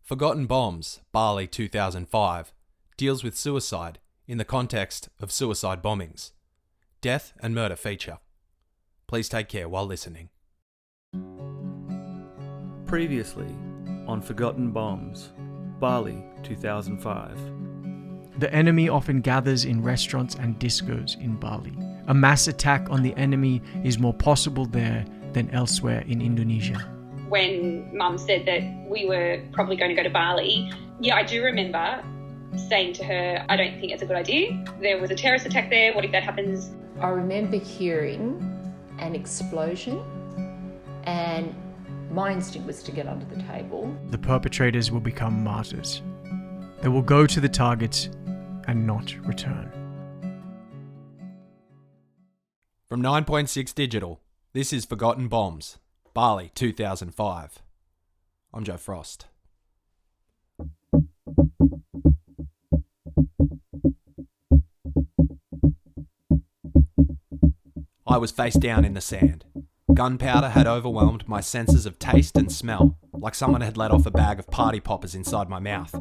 Forgotten Bombs, Bali 2005, deals with suicide in the context of suicide bombings. Death and murder feature. Please take care while listening. Previously on Forgotten Bombs, Bali 2005. The enemy often gathers in restaurants and discos in Bali. A mass attack on the enemy is more possible there than elsewhere in Indonesia. When Mum said that we were probably going to go to Bali, I do remember saying to her, I don't think it's a good idea. There was a terrorist attack there. What if that happens? I remember hearing an explosion and my instinct was to get under the table. The perpetrators will become martyrs. They will go to the targets and not return. From 9.6 Digital, this is Forgotten Bombs, Bali 2005. I'm Joe Frost. I was face down in the sand. Gunpowder had overwhelmed my senses of taste and smell, like someone had let off a bag of party poppers inside my mouth.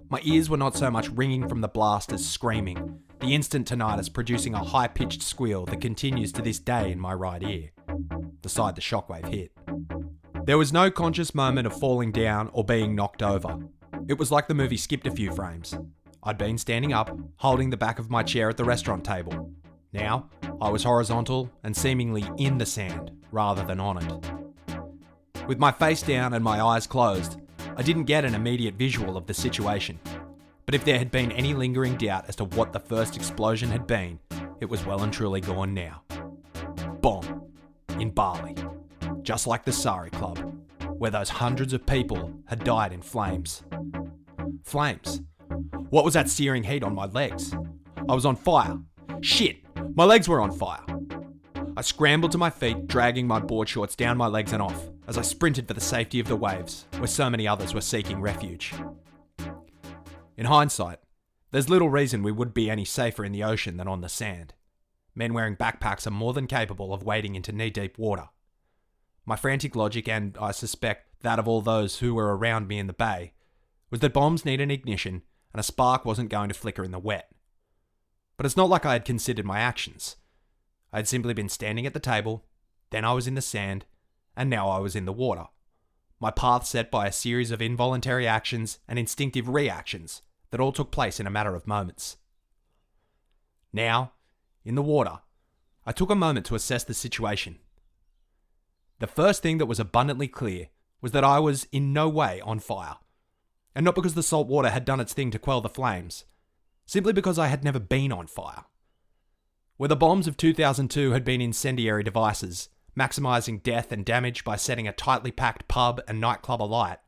My ears were not so much ringing from the blast as screaming, the instant tinnitus producing a high-pitched squeal that continues to this day in my right ear, the side the shockwave hit. There was no conscious moment of falling down or being knocked over. It was like the movie skipped a few frames. I'd been standing up, holding the back of my chair at the restaurant table. Now, I was horizontal and seemingly in the sand, rather than on it. With my face down and my eyes closed, I didn't get an immediate visual of the situation. But if there had been any lingering doubt as to what the first explosion had been, it was well and truly gone now. Bomb. In Bali. Just like the Sari Club, where those hundreds of people had died in flames. Flames? What was that searing heat on my legs? I was on fire. Shit! My legs were on fire. I scrambled to my feet, dragging my board shorts down my legs and off, as I sprinted for the safety of the waves, where so many others were seeking refuge. In hindsight, there's little reason we would be any safer in the ocean than on the sand. Men wearing backpacks are more than capable of wading into knee-deep water. My frantic logic, and I suspect that of all those who were around me in the bay, was that bombs need an ignition and a spark wasn't going to flicker in the wet. But it's not like I had considered my actions. I had simply been standing at the table, then I was in the sand, and now I was in the water. My path set by a series of involuntary actions and instinctive reactions that all took place in a matter of moments. Now, in the water, I took a moment to assess the situation. The first thing that was abundantly clear was that I was in no way on fire. And not because the salt water had done its thing to quell the flames, simply because I had never been on fire. Where the bombs of 2002 had been incendiary devices, maximising death and damage by setting a tightly packed pub and nightclub alight,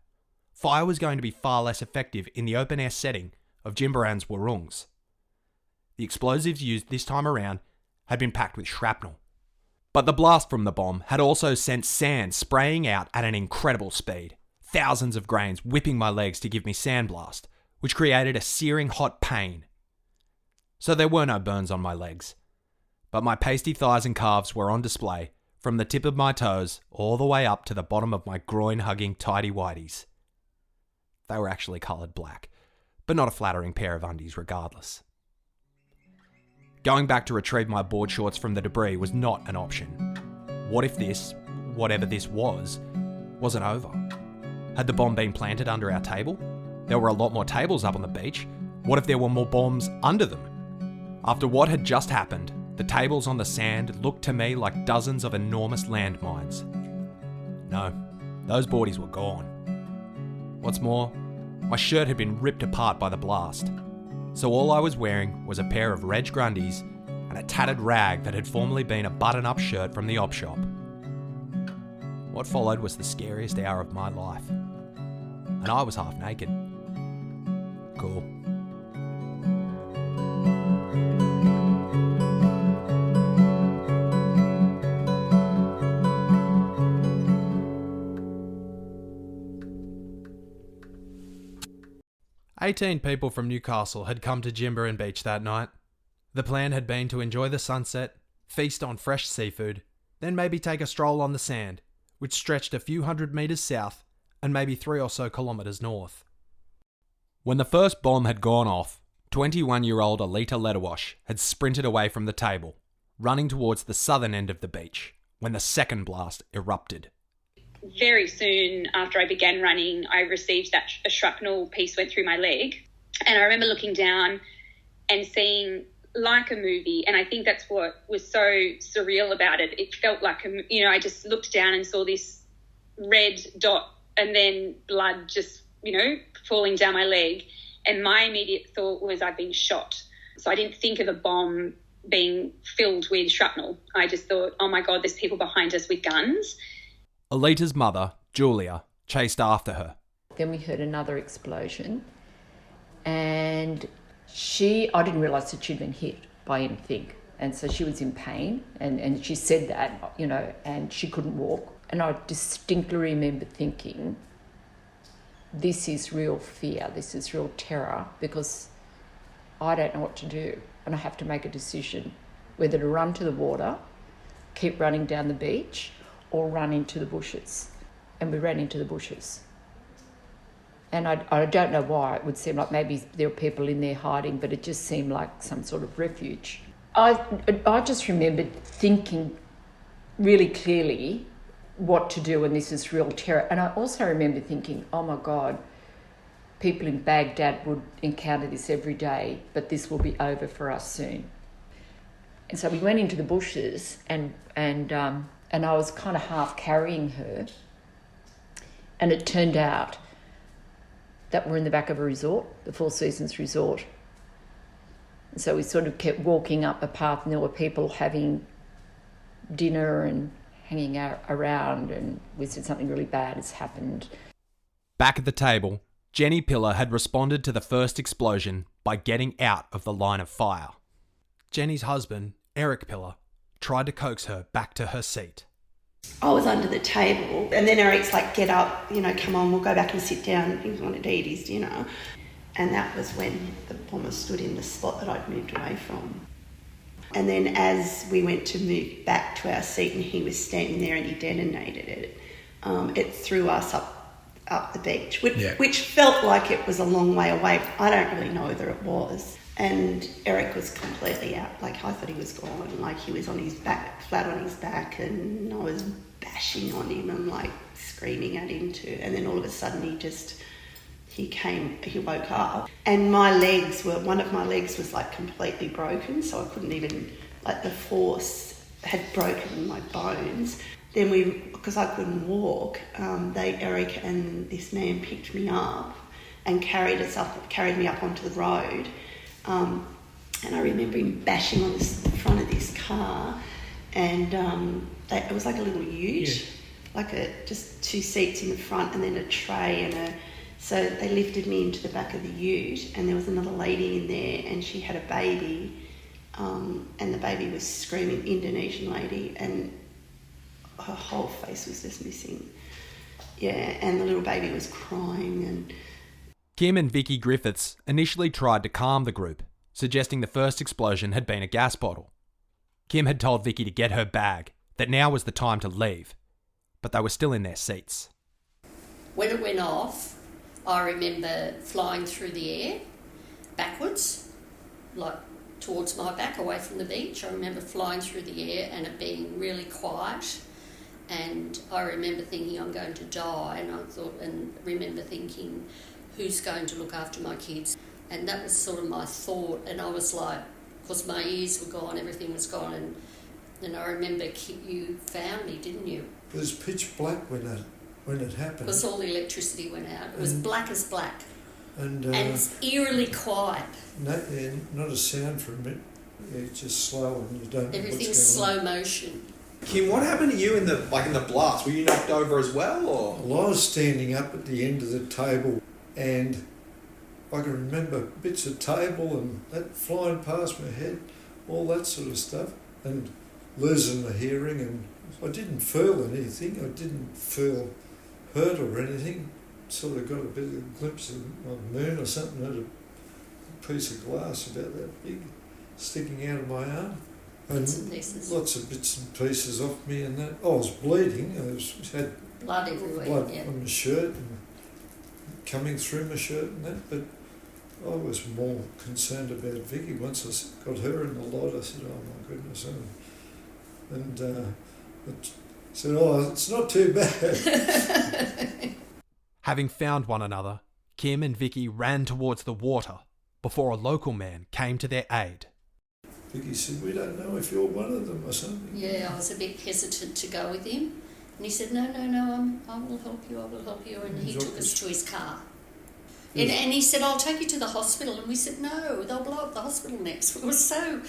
fire was going to be far less effective in the open-air setting of Jimbaran's warungs. The explosives used this time around had been packed with shrapnel. But the blast from the bomb had also sent sand spraying out at an incredible speed, thousands of grains whipping my legs to give me sandblast, which created a searing hot pain. So there were no burns on my legs, but my pasty thighs and calves were on display from the tip of my toes all the way up to the bottom of my groin-hugging tighty-whities. They were actually coloured black, but not a flattering pair of undies regardless. Going back to retrieve my board shorts from the debris was not an option. What if this, whatever this was, wasn't over? Had the bomb been planted under our table? There were a lot more tables up on the beach. What if there were more bombs under them? After what had just happened, the tables on the sand looked to me like dozens of enormous landmines. No, those boardies were gone. What's more, my shirt had been ripped apart by the blast, so all I was wearing was a pair of Reg Grundies and a tattered rag that had formerly been a button-up shirt from the op shop. What followed was the scariest hour of my life, and I was half naked. Cool. "18 people from Newcastle had come to Jimbaran Beach that night. The plan had been to enjoy the sunset, feast on fresh seafood, then maybe take a stroll on the sand, which stretched a few hundred metres south and maybe 3 or so kilometres north. When the first bomb had gone off, 21-year-old Alita Leatherwash had sprinted away from the table, running towards the southern end of the beach, when the second blast erupted. Very soon after I began running, I received that a shrapnel piece went through my leg. And I remember looking down and seeing like a movie. And I think that's what was so surreal about it. It felt like, I just looked down and saw this red dot and then blood just, falling down my leg. And my immediate thought was I'd been shot. So I didn't think of a bomb being filled with shrapnel. I just thought, oh my God, there's people behind us with guns. Alita's mother, Julia, chased after her. Then we heard another explosion, and I didn't realise that she'd been hit by anything. And so she was in pain, and she said that, and she couldn't walk. And I distinctly remember thinking, this is real fear, this is real terror, because I don't know what to do. And I have to make a decision whether to run to the water, keep running down the beach, or run into the bushes. And we ran into the bushes. And I don't know why. It would seem like maybe there were people in there hiding, but it just seemed like some sort of refuge. I just remembered thinking really clearly what to do, and this is real terror. And I also remember thinking, oh my God, people in Baghdad would encounter this every day, but this will be over for us soon. And so we went into the bushes, and I was kind of half carrying her. And it turned out that we're in the back of a resort, the Four Seasons Resort. And so we sort of kept walking up a path, and there were people having dinner and hanging out around, and we said something really bad has happened. Back at the table, Jenny Pillar had responded to the first explosion by getting out of the line of fire. Jenny's husband, Eric Pillar, tried to coax her back to her seat. I was under the table, and then Eric's like, get up, come on, we'll go back and sit down. He wanted to eat his dinner. And that was when the bomber stood in the spot that I'd moved away from. And then as we went to move back to our seat and he was standing there and he detonated it, it threw us up the beach, which felt like it was a long way away. I don't really know whether it was. And Eric was completely out. Like, I thought he was gone. Like, he was on his back, flat on his back, and I was bashing on him and, like, screaming at him too. And then all of a sudden he woke up. And one of my legs was, like, completely broken, so I couldn't even, like, the force had broken my bones. Then because I couldn't walk, Eric and this man picked me up and carried me up onto the road. And I remember him bashing on the front of this car, and it was like a little ute, just 2 seats in the front and then a tray so they lifted me into the back of the ute, and there was another lady in there, and she had a baby, and the baby was screaming, Indonesian lady, and her whole face was just missing. Yeah, and the little baby was crying. And Kim and Vicky Griffiths initially tried to calm the group, suggesting the first explosion had been a gas bottle. Kim had told Vicky to get her bag, that now was the time to leave, but they were still in their seats. When it went off, I remember flying through the air, backwards, like towards my back, away from the beach. I remember flying through the air and it being really quiet, and I remember thinking I'm going to die, and remember thinking, who's going to look after my kids? And that was sort of my thought, and I was like, because my ears were gone, everything was gone, and I remember you found me, didn't you? It was pitch black when it happened. Because all the electricity went out. It was black as black. And it's eerily quiet. Not a sound from it. It's just slow, and you don't know Everything's slow motion. Kim, what happened to you in the blast? Were you knocked over as well, or? Well, I was standing up at the end of the table, and I can remember bits of table and that flying past my head, all that sort of stuff, and losing my hearing, and I didn't feel anything. I didn't feel hurt or anything. Sort of got a bit of a glimpse of a moon or something, had a piece of glass about that big sticking out of my arm. bits and pieces. Lots of bits and pieces off me and that. I was bleeding. Had Blood everywhere, blood yeah. on my shirt and coming through my shirt and that. But I was more concerned about Vicky. Once I got her in the light, I said, oh my goodness. And I said, oh, it's not too bad. Having found one another, Kim and Vicky ran towards the water before a local man came to their aid. Vicky said, we don't know if you're one of them or something. Yeah, I was a bit hesitant to go with him. And he said, no, I will help you. And he took us to his car. Yes. And he said, I'll take you to the hospital. And we said, no, they'll blow up the hospital next. We were so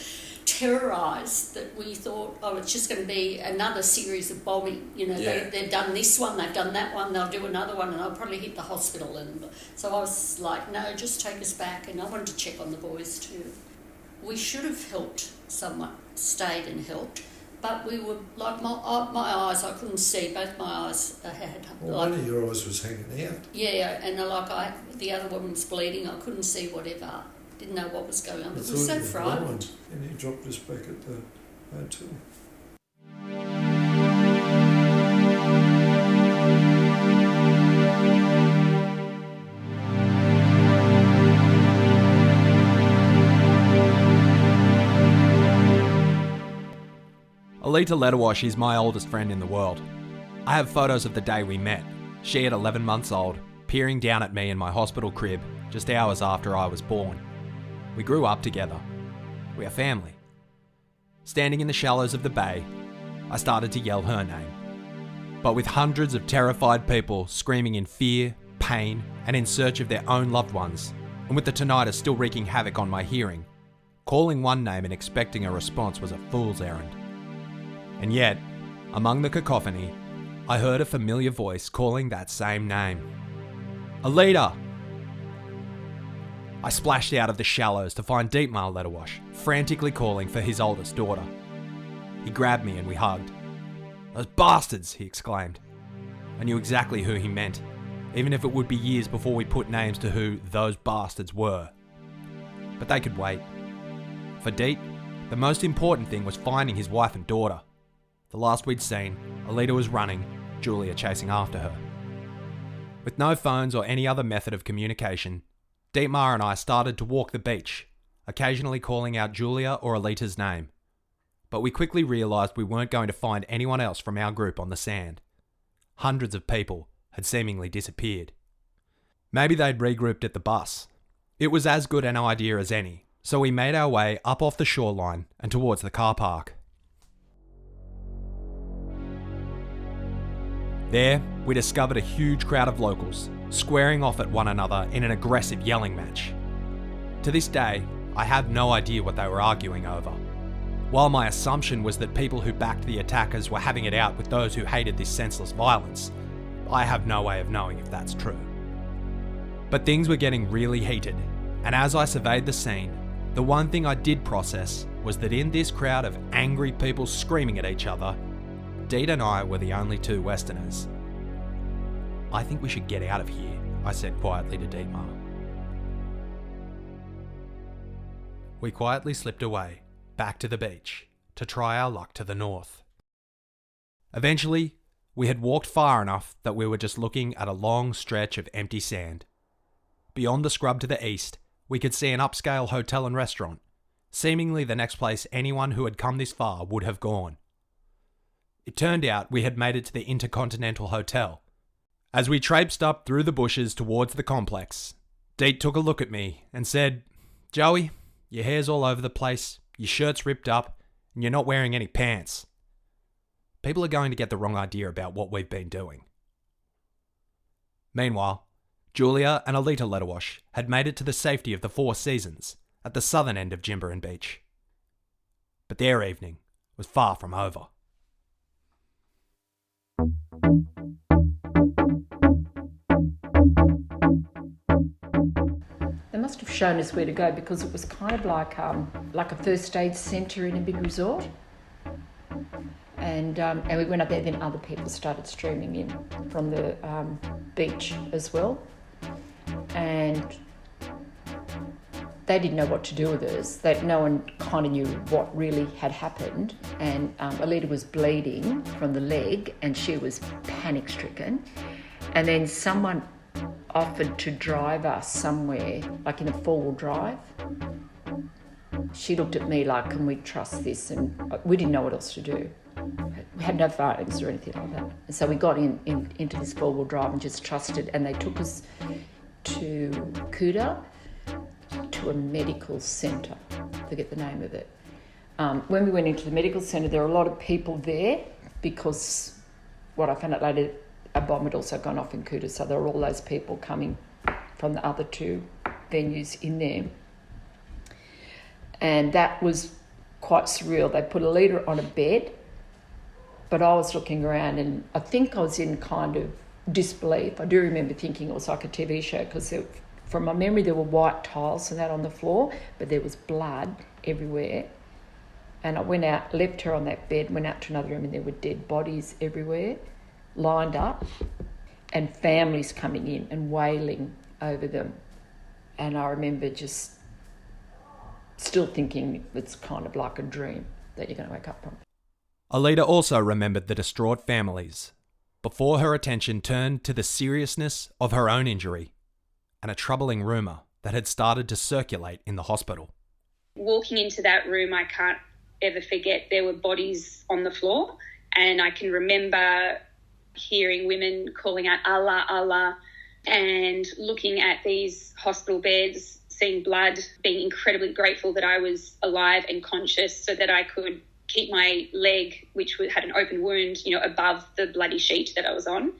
terrorised that we thought, oh, it's just going to be another series of bombing. You know, they've done this one, they've done that one, they'll do another one, and they'll probably hit the hospital. And so I was like, no, just take us back. And I wanted to check on the boys too. We should have helped someone, stayed and helped. But we were, like, my eyes, I couldn't see. Both my eyes had... Well, one of your eyes was hanging out. Yeah, and the other one was bleeding. I couldn't see whatever. Didn't know what was going on. But we were so frightened. And he dropped us back at the hotel. Alita Letterwash is my oldest friend in the world. I have photos of the day we met, she at 11 months old, peering down at me in my hospital crib just hours after I was born. We grew up together. We are family. Standing in the shallows of the bay, I started to yell her name. But with hundreds of terrified people screaming in fear, pain, and in search of their own loved ones, and with the tinnitus still wreaking havoc on my hearing, calling one name and expecting a response was a fool's errand. And yet, among the cacophony, I heard a familiar voice calling that same name. Alita! I splashed out of the shallows to find Dietmar Letterwash, frantically calling for his oldest daughter. He grabbed me and we hugged. Those bastards, he exclaimed. I knew exactly who he meant, even if it would be years before we put names to who those bastards were. But they could wait. For Diet, the most important thing was finding his wife and daughter. The last we'd seen, Alita was running, Julia chasing after her. With no phones or any other method of communication, Dietmar and I started to walk the beach, occasionally calling out Julia or Alita's name. But we quickly realised we weren't going to find anyone else from our group on the sand. Hundreds of people had seemingly disappeared. Maybe they'd regrouped at the bus. It was as good an idea as any, so we made our way up off the shoreline and towards the car park. There, we discovered a huge crowd of locals, squaring off at one another in an aggressive yelling match. To this day, I have no idea what they were arguing over. While my assumption was that people who backed the attackers were having it out with those who hated this senseless violence, I have no way of knowing if that's true. But things were getting really heated, and as I surveyed the scene, the one thing I did process was that in this crowd of angry people screaming at each other, Deet and I were the only two Westerners. I think we should get out of here, I said quietly to Dietmar. We quietly slipped away, back to the beach, to try our luck to the north. Eventually, we had walked far enough that we were just looking at a long stretch of empty sand. Beyond the scrub to the east, we could see an upscale hotel and restaurant, seemingly the next place anyone who had come this far would have gone. It turned out we had made it to the Intercontinental Hotel. As we traipsed up through the bushes towards the complex, Deet took a look at me and said, "Joey, your hair's all over the place, your shirt's ripped up, and you're not wearing any pants. People are going to get the wrong idea about what we've been doing." Meanwhile, Julia and Alita Letterwash had made it to the safety of the Four Seasons at the southern end of Jimbaran Beach. But their evening was far from over. They must have shown us where to go because it was kind of like a first aid centre in a big resort. And we went up there, then other people started streaming in from the beach as well. And they didn't know what to do with us. That no one kind of knew what really had happened. And Alita was bleeding from the leg and she was panic-stricken. And then someone offered to drive us somewhere, like in a four-wheel drive. She looked at me like, can we trust this? And we didn't know what else to do. We had no phones or anything like that. And so we got into this four-wheel drive and just trusted. And they took us to Kuta, to a medical centre. I forget the name of it. When we went into the medical centre, there were a lot of people there because what I found out later, a bomb had also gone off in Kuta. So there were all those people coming from the other two venues in there. And that was quite surreal. They put a leader on a bed, but I was looking around and I think I was in kind of disbelief. I do remember thinking it was like a TV show because from my memory there were white tiles and that on the floor, but there was blood everywhere. And I went out, left her on that bed, went out to another room and there were dead bodies everywhere, lined up, and families coming in and wailing over them. And I remember just still thinking it's kind of like a dream that you're going to wake up from. Alita also remembered the distraught families before her attention turned to the seriousness of her own injury and a troubling rumour that had started to circulate in the hospital. Walking into that room, I can't ever forget there were bodies on the floor, and I can remember hearing women calling out Allah, Allah, and looking at these hospital beds, seeing blood, being incredibly grateful that I was alive and conscious so that I could keep my leg, which had an open wound, above the bloody sheet that I was on.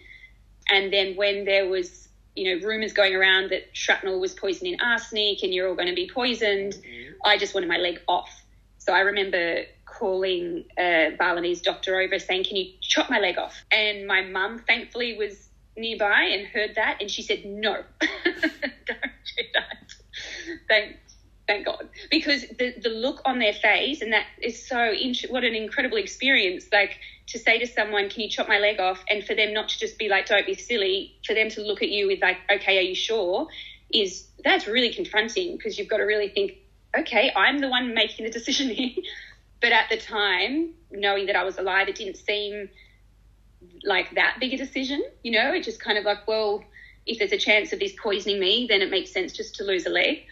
And then when there was, rumours going around that shrapnel was poisoning arsenic and you're all going to be poisoned, I just wanted my leg off. So I remember calling a Balinese doctor over saying, can you chop my leg off? And my mum, thankfully, was nearby and heard that, and she said, no, don't do that. Thank God. Because the look on their face, and that is so, what an incredible experience, like to say to someone, can you chop my leg off? And for them not to just be like, don't be silly, for them to look at you with like, okay, are you sure? That's really confronting because you've got to really think, okay, I'm the one making the decision here. But at the time, knowing that I was alive, it didn't seem like that big a decision, it just kind of like, well, if there's a chance of this poisoning me, then it makes sense just to lose a leg.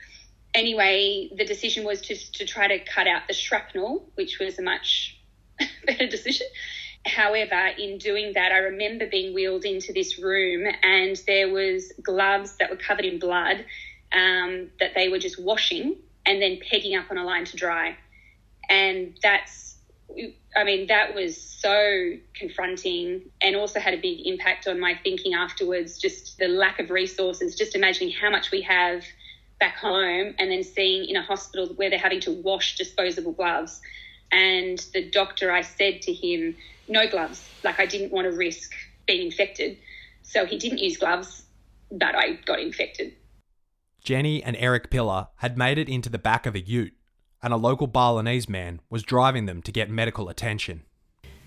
Anyway, the decision was to try to cut out the shrapnel, which was a much better decision. However, in doing that, I remember being wheeled into this room and there was gloves that were covered in blood that they were just washing and then pegging up on a line to dry. And that was so confronting and also had a big impact on my thinking afterwards, just the lack of resources, just imagining how much we have back home and then seeing in a hospital where they're having to wash disposable gloves. And the doctor, I said to him, no gloves. Like I didn't want to risk being infected. So he didn't use gloves, but I got infected. Jenny and Eric Pillar had made it into the back of a ute and a local Balinese man was driving them to get medical attention.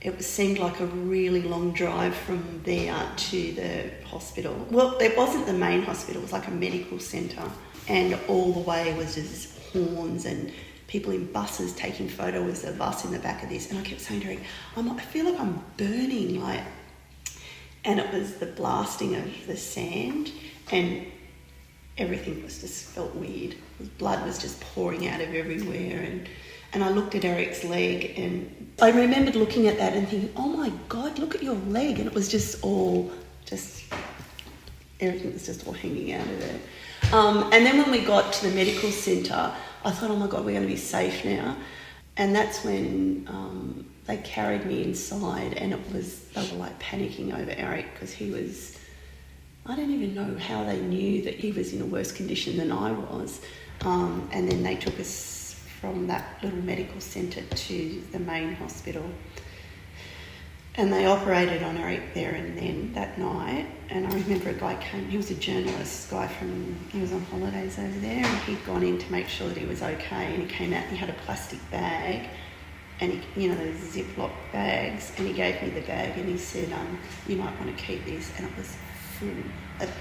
It seemed like a really long drive from there to the hospital. Well, it wasn't the main hospital, it was like a medical centre. And all the way was just horns and people in buses taking photos of us in the back of this. And I kept saying to Eric, I feel like I'm burning. And it was the blasting of the sand and everything just felt weird. Blood was just pouring out of everywhere. And I looked at Eric's leg and I remembered looking at that and thinking, oh my God, look at your leg. And it was everything was just all hanging out of it. And then when we got to the medical centre, I thought, oh my God, we're going to be safe now. And that's when they carried me inside and they were like panicking over Eric because he was, I don't even know how they knew that he was in a worse condition than I was. And then they took us from that little medical centre to the main hospital. And they operated on Eric there and then that night. And I remember a guy came, he was a journalist, he was on holidays over there, and he'd gone in to make sure that he was okay. And he came out and he had a plastic bag, and those Ziploc bags, and he gave me the bag and he said, you might want to keep this. And it was full.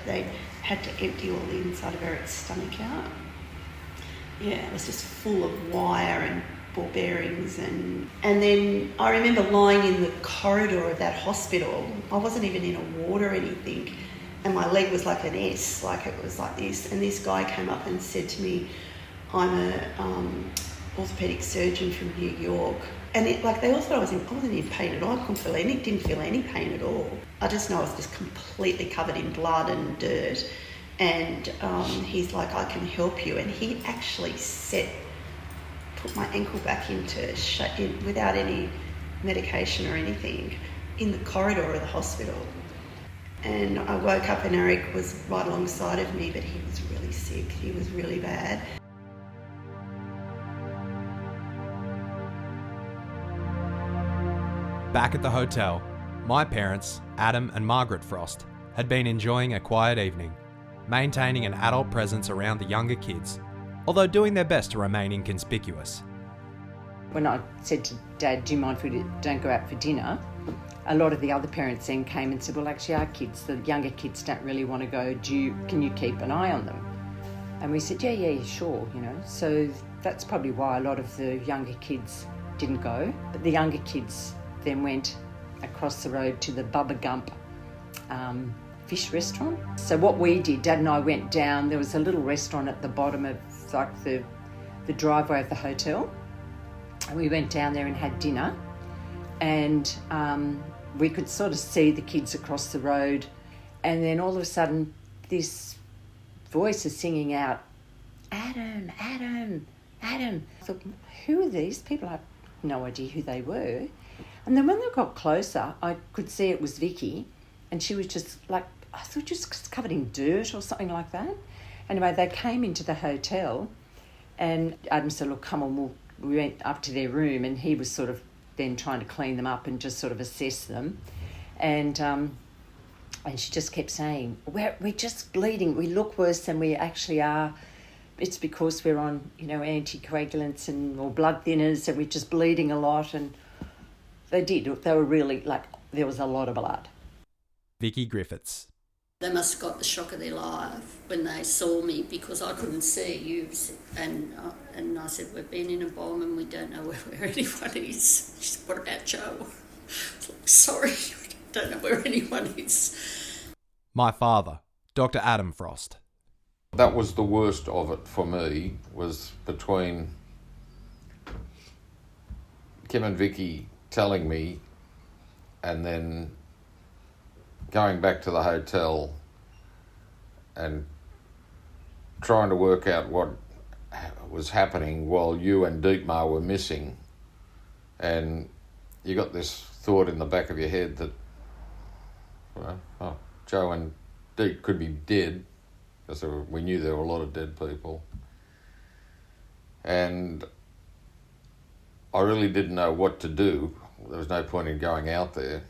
They had to empty all the inside of Eric's stomach out. Yeah, it was just full of wire and ball bearings. And then I remember lying in the corridor of that hospital. I wasn't even in a ward or anything. And my leg was like an S, like it was like this. And this guy came up and said to me, I'm a orthopaedic surgeon from New York. And they all thought I wasn't in pain at all. I didn't feel any pain at all. I just know I was just completely covered in blood and dirt. And he's like, I can help you. And he actually put my ankle back into shape without any medication or anything in the corridor of the hospital. And I woke up and Eric was right alongside of me, but he was really sick. He was really bad. Back at the hotel, my parents, Adam and Margaret Frost, had been enjoying a quiet evening, maintaining an adult presence around the younger kids, although doing their best to remain inconspicuous. When I said to Dad, do you mind if we don't go out for dinner? A lot of the other parents then came and said, well, actually our kids, the younger kids don't really want to go. Can you keep an eye on them? And we said, yeah, sure, So that's probably why a lot of the younger kids didn't go. But the younger kids then went across the road to the Bubba Gump fish restaurant. So what we did, Dad and I went down, there was a little restaurant at the bottom of the driveway of the hotel. And we went down there and had dinner. And we could sort of see the kids across the road. And then all of a sudden, this voice is singing out, Adam, Adam, Adam. I thought, who are these people? I had no idea who they were. And then when they got closer, I could see it was Vicky, and she was just I thought just covered in dirt or something like that. Anyway, they came into the hotel, and Adam said, look, come on, we went up to their room, and he was sort of then trying to clean them up and just sort of assess them. And she just kept saying, we're just bleeding. We look worse than we actually are. It's because we're on, anticoagulants or blood thinners, and we're just bleeding a lot. And they did. They were really, there was a lot of blood. Vicky Griffiths. They must have got the shock of their life when they saw me because I couldn't see you. And I said, we've been in a bomb and we don't know where anyone is. She said, what about Joe? I was like, sorry, I don't know where anyone is. My father, Dr. Adam Frost. That was the worst of it for me, was between Kim and Vicky telling me and then going back to the hotel and trying to work out what was happening while you and Dietmar were missing. And you got this thought in the back of your head that, Joe and Diet could be dead, because we knew there were a lot of dead people. And I really didn't know what to do. There was no point in going out there.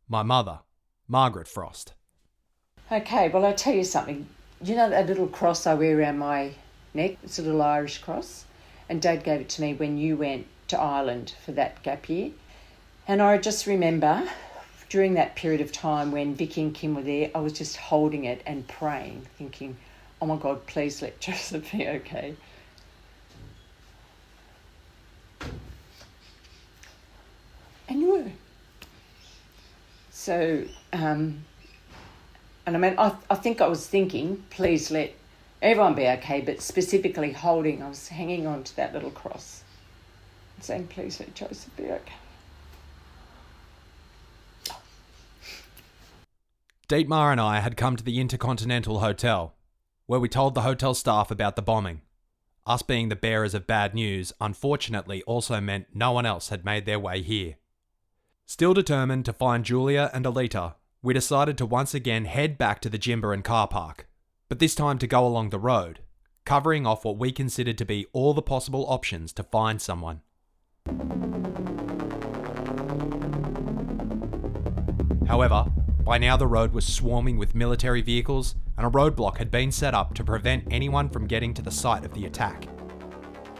My mother, Margaret Frost. Okay, well, I'll tell you something. You know that little cross I wear around my neck? It's a little Irish cross. And Dad gave it to me when you went to Ireland for that gap year. And I just remember during that period of time when Vicky and Kim were there, I was just holding it and praying, thinking, oh my God, please let Joseph be okay. And you were. So, and I mean, I think I was thinking, please let everyone be okay, but specifically I was hanging on to that little cross and saying, please let Joseph be okay. Dietmar and I had come to the Intercontinental Hotel, where we told the hotel staff about the bombing. Us being the bearers of bad news, unfortunately also meant no one else had made their way here. Still determined to find Julia and Alita, we decided to once again head back to the Jimbaran car park, but this time to go along the road, covering off what we considered to be all the possible options to find someone. However, by now the road was swarming with military vehicles and a roadblock had been set up to prevent anyone from getting to the site of the attack.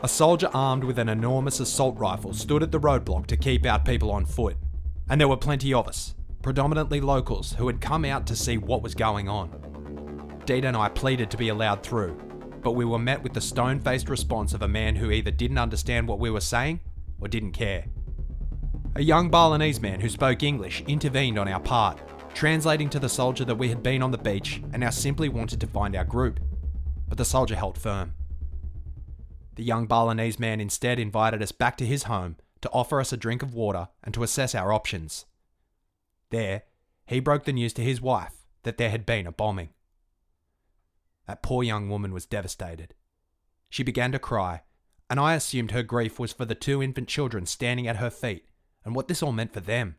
A soldier armed with an enormous assault rifle stood at the roadblock to keep out people on foot, and there were plenty of us, predominantly locals who had come out to see what was going on. Dita and I pleaded to be allowed through, but we were met with the stone-faced response of a man who either didn't understand what we were saying or didn't care. A young Balinese man who spoke English intervened on our part, translating to the soldier that we had been on the beach and now simply wanted to find our group, but the soldier held firm. The young Balinese man instead invited us back to his home to offer us a drink of water and to assess our options. There, he broke the news to his wife that there had been a bombing. That poor young woman was devastated. She began to cry, and I assumed her grief was for the 2 infant children standing at her feet and what this all meant for them,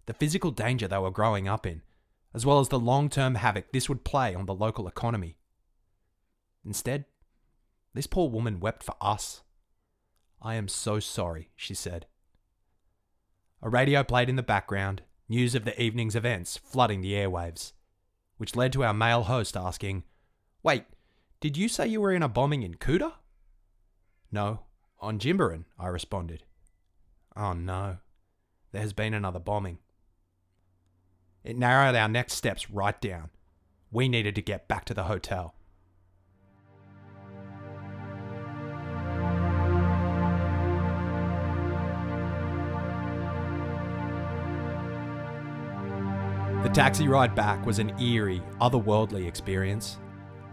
the physical danger they were growing up in, as well as the long-term havoc this would play on the local economy. Instead, this poor woman wept for us. "I am so sorry," she said. A radio played in the background, news of the evening's events flooding the airwaves, which led to our male host asking, "Wait, did you say you were in a bombing in Kuta?" "No, on Jimbaran," I responded. "Oh no, there has been another bombing." It narrowed our next steps right down. We needed to get back to the hotel. The taxi ride back was an eerie, otherworldly experience.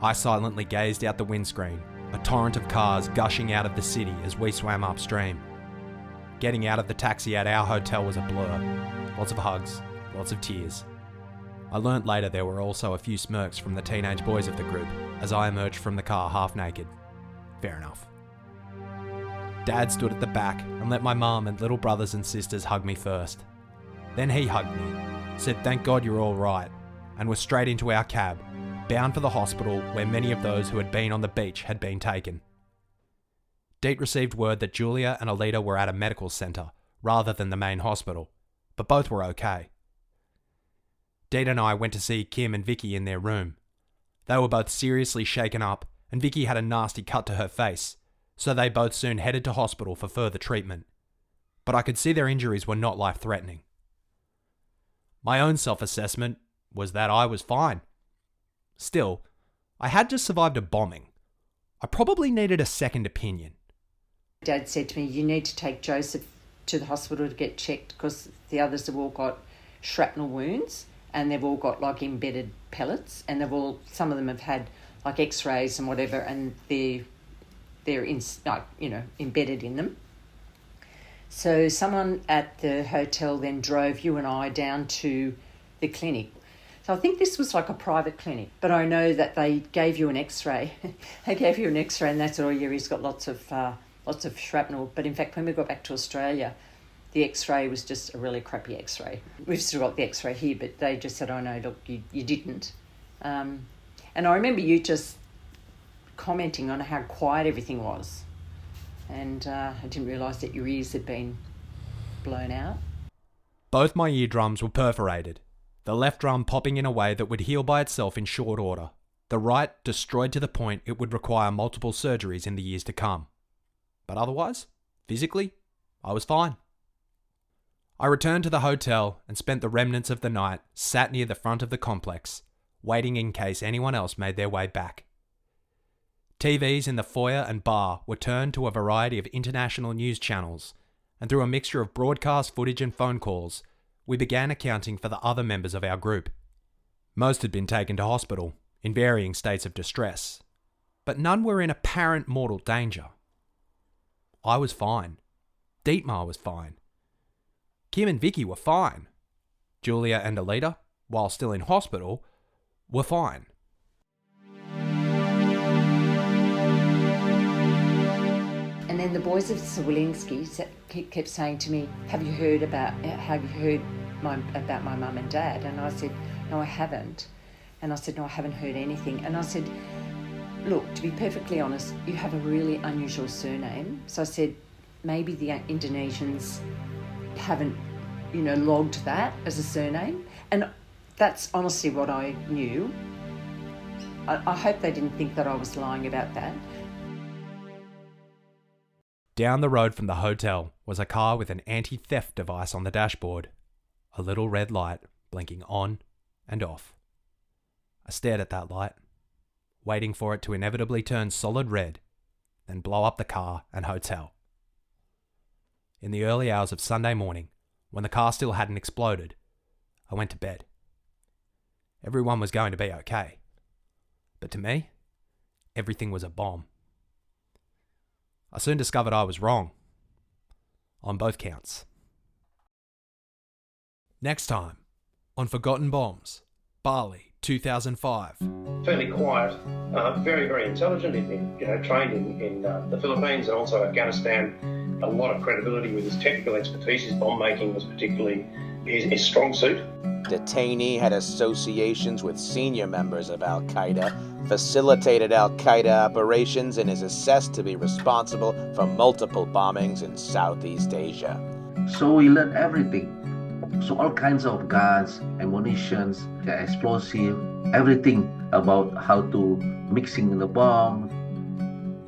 I silently gazed out the windscreen, a torrent of cars gushing out of the city as we swam upstream. Getting out of the taxi at our hotel was a blur. Lots of hugs, lots of tears. I learnt later there were also a few smirks from the teenage boys of the group as I emerged from the car half naked. Fair enough. Dad stood at the back and let my mum and little brothers and sisters hug me first. Then he hugged me, said thank God you're all right, and was straight into our cab, bound for the hospital where many of those who had been on the beach had been taken. Deet received word that Julia and Alita were at a medical centre rather than the main hospital, but both were okay. Deet and I went to see Kim and Vicky in their room. They were both seriously shaken up, and Vicky had a nasty cut to her face, so they both soon headed to hospital for further treatment. But I could see their injuries were not life-threatening. My own self-assessment was that I was fine. Still, I had just survived a bombing. I probably needed a second opinion. Dad said to me, "You need to take Joseph to the hospital to get checked because the others have all got shrapnel wounds and they've all got like embedded pellets and some of them have had like x-rays and whatever and they're embedded in them." So someone at the hotel then drove you and I down to the clinic. So I think this was like a private clinic, but I know that they gave you an x-ray. They gave you an x-ray and that's all. Yeah, he's got lots of shrapnel. But in fact, when we got back to Australia, the x-ray was just a really crappy x-ray. We've still got the x-ray here, but they just said, "Oh no, look, you didn't." And I remember you just commenting on how quiet everything was. And I didn't realise that your ears had been blown out. Both my eardrums were perforated, the left drum popping in a way that would heal by itself in short order, the right destroyed to the point it would require multiple surgeries in the years to come. But otherwise, physically, I was fine. I returned to the hotel and spent the remnants of the night sat near the front of the complex, waiting in case anyone else made their way back. TVs in the foyer and bar were turned to a variety of international news channels, and through a mixture of broadcast footage and phone calls, we began accounting for the other members of our group. Most had been taken to hospital, in varying states of distress, but none were in apparent mortal danger. I was fine. Dietmar was fine. Kim and Vicky were fine. Julia and Alita, while still in hospital, were fine. And then the boys of Sawolinsky kept saying to me, have you heard about my mum and dad? And I said, "No, I haven't." And I said, "No, I haven't heard anything." And I said, "Look, to be perfectly honest, you have a really unusual surname." So I said, maybe the Indonesians haven't, logged that as a surname. And that's honestly what I knew. I hope they didn't think that I was lying about that. Down the road from the hotel was a car with an anti-theft device on the dashboard, a little red light blinking on and off. I stared at that light, waiting for it to inevitably turn solid red, then blow up the car and hotel. In the early hours of Sunday morning, when the car still hadn't exploded, I went to bed. Everyone was going to be okay. But to me, everything was a bomb. I soon discovered I was wrong. On both counts. Next time, on Forgotten Bombs, Bali, 2005. Fairly quiet, very, very intelligent, trained in the Philippines and also Afghanistan. A lot of credibility with his technical expertise. His bomb making was particularly his strong suit. Detainee had associations with senior members of Al-Qaeda, facilitated Al-Qaeda operations, and is assessed to be responsible for multiple bombings in Southeast Asia. So we learned everything. So all kinds of guns, ammunitions, explosive, everything about how to mixing the bomb.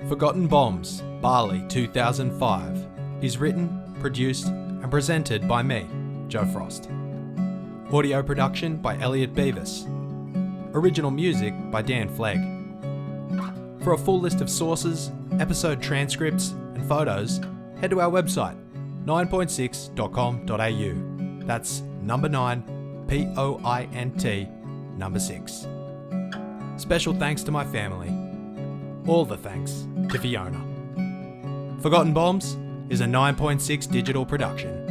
Forgotten Bombs, Bali 2005 is written, produced and presented by me, Joe Frost. Audio production by Elliot Beavis. Original music by Dan Flegg. For a full list of sources, episode transcripts and photos, head to our website 9.6.com.au. That's number 9, POINT, number 6. Special thanks to my family. All the thanks to Fiona. Forgotten Bombs is a 9.6 digital production.